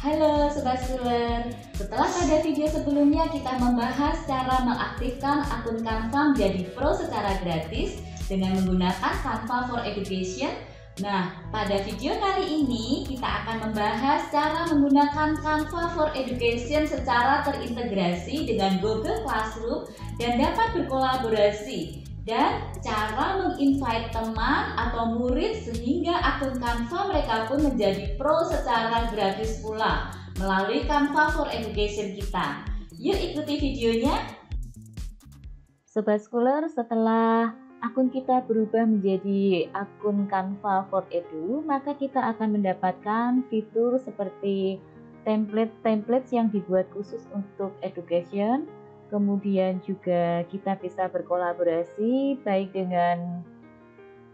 Halo Sobat Scholar, setelah pada video sebelumnya kita membahas cara mengaktifkan akun Canva menjadi pro secara gratis dengan menggunakan Canva for Education. Nah, pada video kali ini kita akan membahas cara menggunakan Canva for Education secara terintegrasi dengan Google Classroom dan dapat berkolaborasi, dan cara menginvite teman atau murid sehingga akun Canva mereka pun menjadi pro secara gratis pula melalui Canva for Education kita. Yuk ikuti videonya. Sobat Scholar, setelah akun kita berubah menjadi akun Canva for Edu, maka kita akan mendapatkan fitur seperti template yang dibuat khusus untuk education. Kemudian juga kita bisa berkolaborasi baik dengan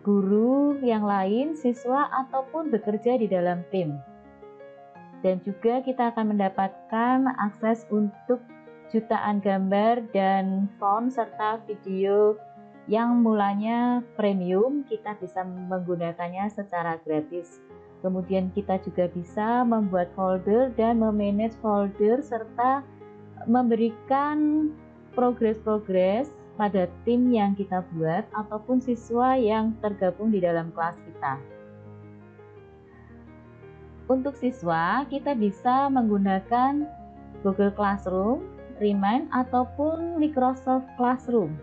guru yang lain, siswa, ataupun bekerja di dalam tim. Dan juga kita akan mendapatkan akses untuk jutaan gambar dan font serta video yang mulanya premium, kita bisa menggunakannya secara gratis. Kemudian kita juga bisa membuat folder dan memanage folder serta memberikan progres pada tim yang kita buat ataupun siswa yang tergabung di dalam kelas kita. Untuk siswa, kita bisa menggunakan Google Classroom, Remind, ataupun Microsoft Classroom.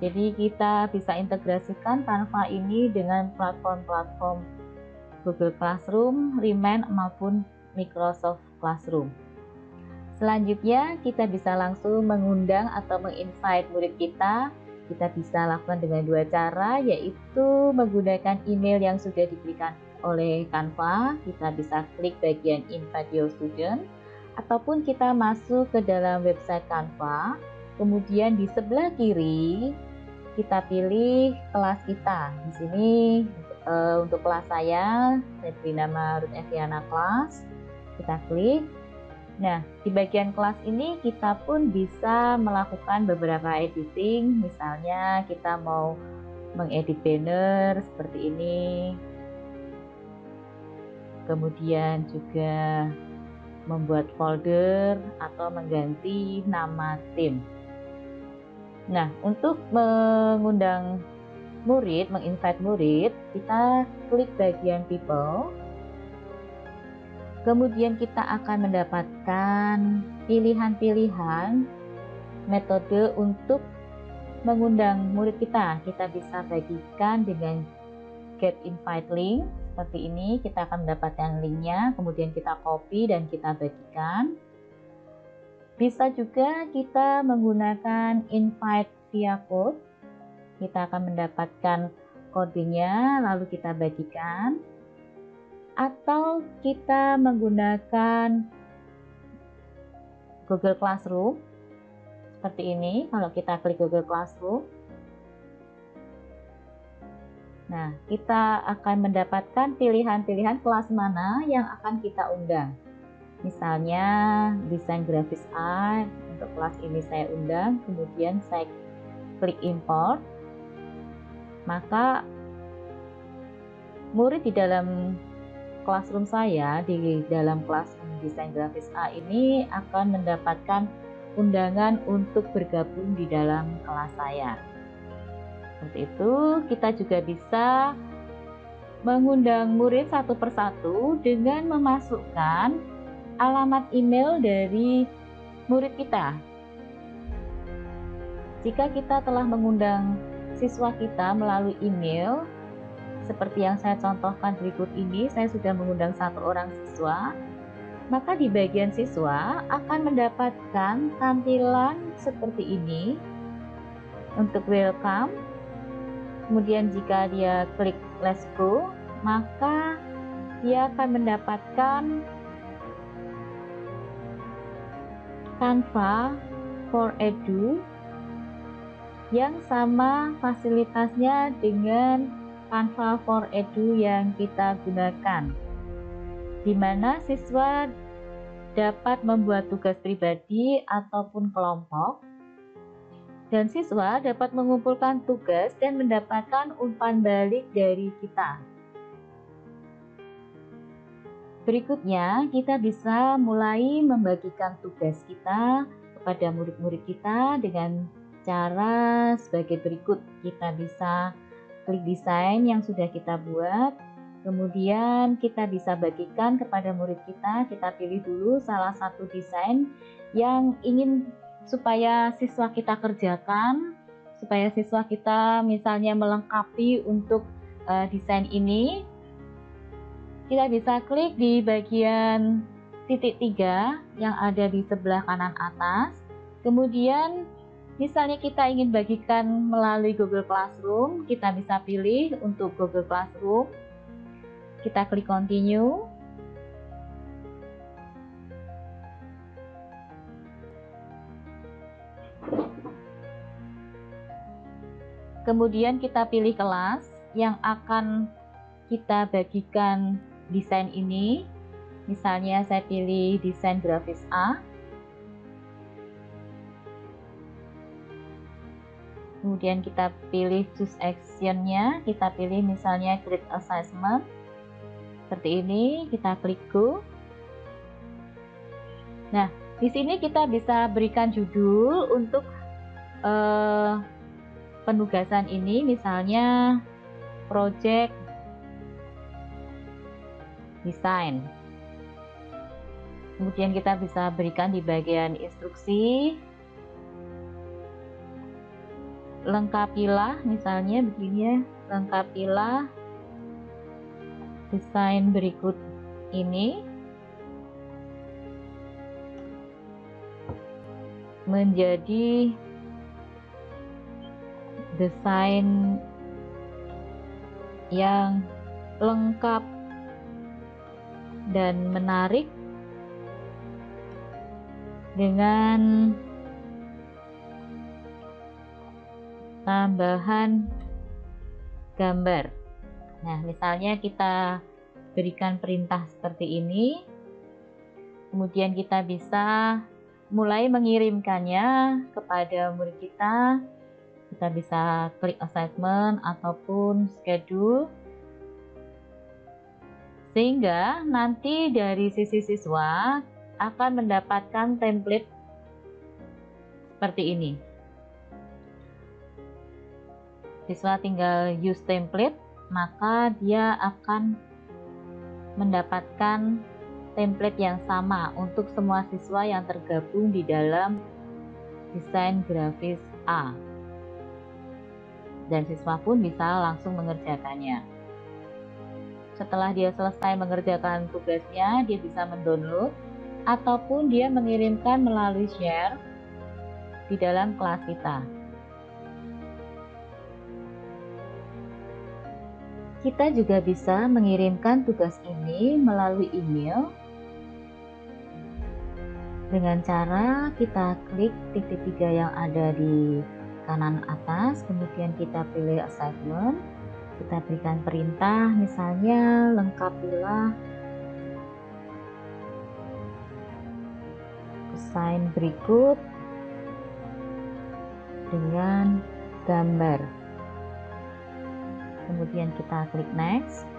Jadi kita bisa integrasikan Canva ini dengan platform-platform Google Classroom, Remind, maupun Microsoft Classroom. Selanjutnya kita bisa langsung mengundang atau menginvite murid kita. Kita bisa lakukan dengan dua cara, yaitu menggunakan email yang sudah diberikan oleh Canva. Kita bisa klik bagian invite your student, ataupun kita masuk ke dalam website Canva. Kemudian di sebelah kiri kita pilih kelas kita. Di sini untuk kelas saya beri nama Ruth Eviana Class. Kita klik. Nah, di bagian kelas ini kita pun bisa melakukan beberapa editing. Misalnya kita mau mengedit banner seperti ini. Kemudian juga membuat folder atau mengganti nama tim. Nah, untuk mengundang murid, menginvite murid, kita klik bagian people. Kemudian kita akan mendapatkan pilihan-pilihan metode untuk mengundang murid kita. Kita bisa bagikan dengan get invite link seperti ini. Kita akan mendapatkan linknya, kemudian kita copy dan kita bagikan. Bisa juga kita menggunakan invite via code. Kita akan mendapatkan kodenya lalu kita bagikan. Atau kita menggunakan Google Classroom seperti ini. Kalau kita klik Google Classroom, nah kita akan mendapatkan pilihan-pilihan kelas mana yang akan kita undang. Misalnya desain grafis A, untuk kelas ini saya undang, kemudian saya klik import, maka murid di dalam Classroom saya di dalam kelas desain grafis A ini akan mendapatkan undangan untuk bergabung di dalam kelas saya. Seperti itu, kita juga bisa mengundang murid satu persatu dengan memasukkan alamat email dari murid kita. Jika kita telah mengundang siswa kita melalui email, seperti yang saya contohkan berikut ini, saya sudah mengundang satu orang siswa, maka di bagian siswa akan mendapatkan tampilan seperti ini untuk welcome. Kemudian jika dia klik let's go, maka dia akan mendapatkan Canva for Edu yang sama fasilitasnya dengan Canva for Edu yang kita gunakan, di mana siswa dapat membuat tugas pribadi ataupun kelompok, dan siswa dapat mengumpulkan tugas dan mendapatkan umpan balik dari kita. Berikutnya, kita bisa mulai membagikan tugas kita kepada murid-murid kita dengan cara sebagai berikut. Kita bisa klik desain yang sudah kita buat, kemudian kita bisa bagikan kepada murid kita. Kita pilih dulu salah satu desain yang ingin supaya siswa kita kerjakan, supaya siswa kita misalnya melengkapi untuk desain ini. Kita bisa klik di bagian titik 3 yang ada di sebelah kanan atas. Kemudian misalnya kita ingin bagikan melalui Google Classroom, kita bisa pilih untuk Google Classroom. Kita klik continue. Kemudian kita pilih kelas yang akan kita bagikan desain ini. Misalnya saya pilih desain grafis A. Kemudian kita pilih choose action-nya, kita pilih misalnya create assessment. Seperti ini, kita klik go. Nah, di sini kita bisa berikan judul untuk penugasan ini, misalnya project desain. Kemudian kita bisa berikan di bagian instruksi, lengkapilah misalnya begini ya, lengkapilah desain berikut ini menjadi desain yang lengkap dan menarik dengan tambahan gambar. Nah, misalnya kita berikan perintah seperti ini, kemudian kita bisa mulai mengirimkannya kepada murid kita. Kita bisa klik assignment ataupun schedule, sehingga nanti dari sisi siswa akan mendapatkan template seperti ini. Siswa tinggal use template, maka dia akan mendapatkan template yang sama untuk semua siswa yang tergabung di dalam desain grafis A. Dan siswa pun bisa langsung mengerjakannya. Setelah dia selesai mengerjakan tugasnya, dia bisa mendownload ataupun dia mengirimkan melalui share di dalam kelas kita. Kita juga bisa mengirimkan tugas ini melalui email dengan cara kita klik titik 3 yang ada di kanan atas, kemudian kita pilih assignment. Kita berikan perintah, misalnya lengkapilah desain berikut dengan gambar. Kemudian kita klik next,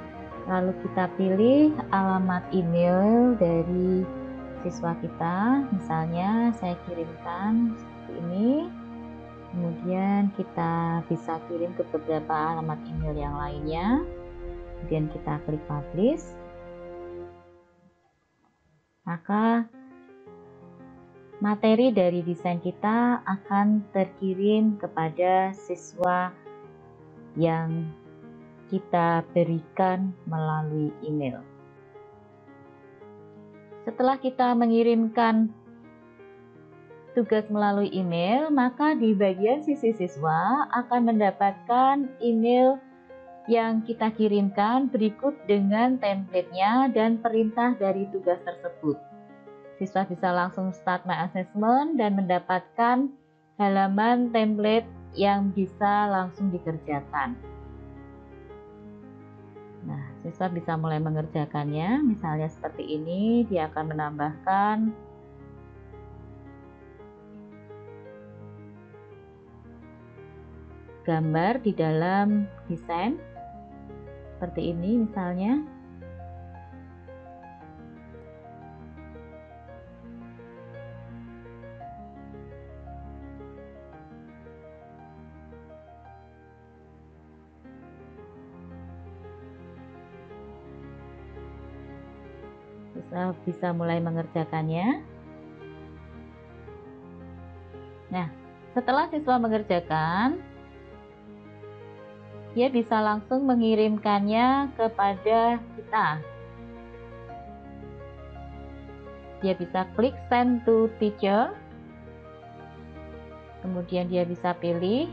lalu kita pilih alamat email dari siswa kita, misalnya saya kirimkan seperti ini. Kemudian kita bisa kirim ke beberapa alamat email yang lainnya. Kemudian kita klik publish. Maka materi dari desain kita akan terkirim kepada siswa yang kita berikan melalui email. Setelah kita mengirimkan tugas melalui email, maka di bagian sisi siswa akan mendapatkan email yang kita kirimkan berikut dengan template-nya dan perintah dari tugas tersebut. Siswa bisa langsung start my assessment dan mendapatkan halaman template yang bisa langsung dikerjakan. Nah, siswa bisa mulai mengerjakannya, misalnya seperti ini, dia akan menambahkan gambar di dalam desain seperti ini misalnya. Siswa bisa mulai mengerjakannya. Nah, setelah siswa mengerjakan, dia bisa langsung mengirimkannya kepada kita. Dia bisa klik send to teacher, kemudian dia bisa pilih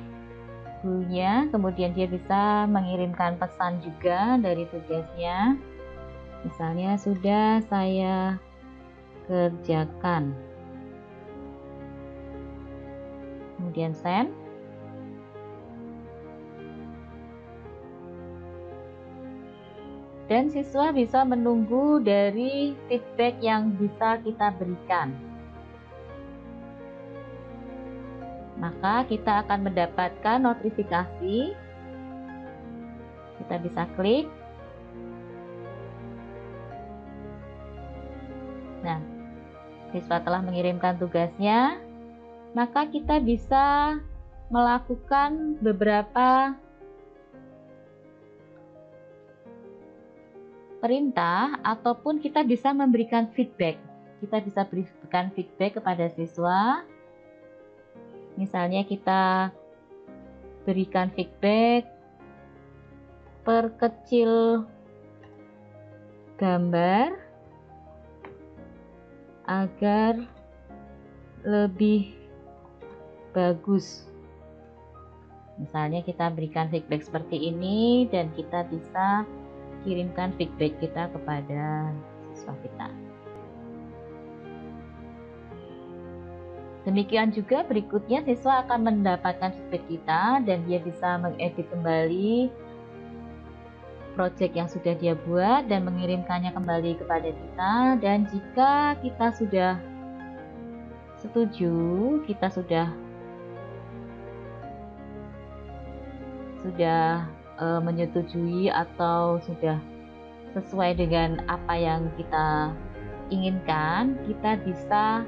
gurunya, kemudian dia bisa mengirimkan pesan juga dari tugasnya. Misalnya sudah saya kerjakan, kemudian send. Dan siswa bisa menunggu dari feedback yang bisa kita berikan. Maka kita akan mendapatkan notifikasi. Kita bisa klik. Nah, siswa telah mengirimkan tugasnya, maka kita bisa melakukan beberapa perintah ataupun kita bisa memberikan feedback. Kita bisa berikan feedback kepada siswa. Misalnya kita berikan feedback, perkecil gambar agar lebih bagus. Misalnya kita berikan feedback seperti ini dan kita bisa kirimkan feedback kita kepada siswa kita. Demikian juga berikutnya siswa akan mendapatkan feedback kita dan dia bisa mengedit kembali project yang sudah dia buat dan mengirimkannya kembali kepada kita. Dan jika kita sudah setuju, kita sudah menyetujui atau sudah sesuai dengan apa yang kita inginkan, kita bisa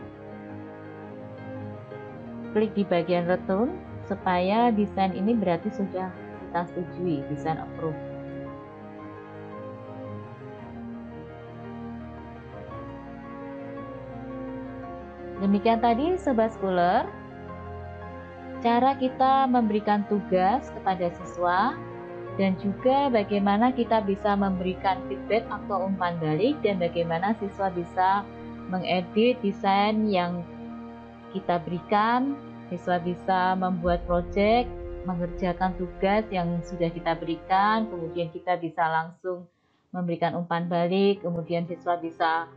klik di bagian return supaya desain ini berarti sudah kita setujui, desain approve. Demikian tadi Sobat Schooler, cara kita memberikan tugas kepada siswa dan juga bagaimana kita bisa memberikan feedback atau umpan balik dan bagaimana siswa bisa mengedit desain yang kita berikan. Siswa bisa membuat project, mengerjakan tugas yang sudah kita berikan, kemudian kita bisa langsung memberikan umpan balik, kemudian siswa bisa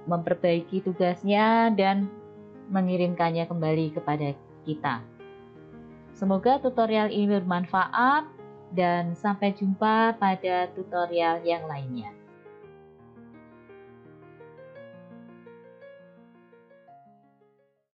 memperbaiki tugasnya dan mengirimkannya kembali kepada kita. Semoga tutorial ini bermanfaat dan sampai jumpa pada tutorial yang lainnya.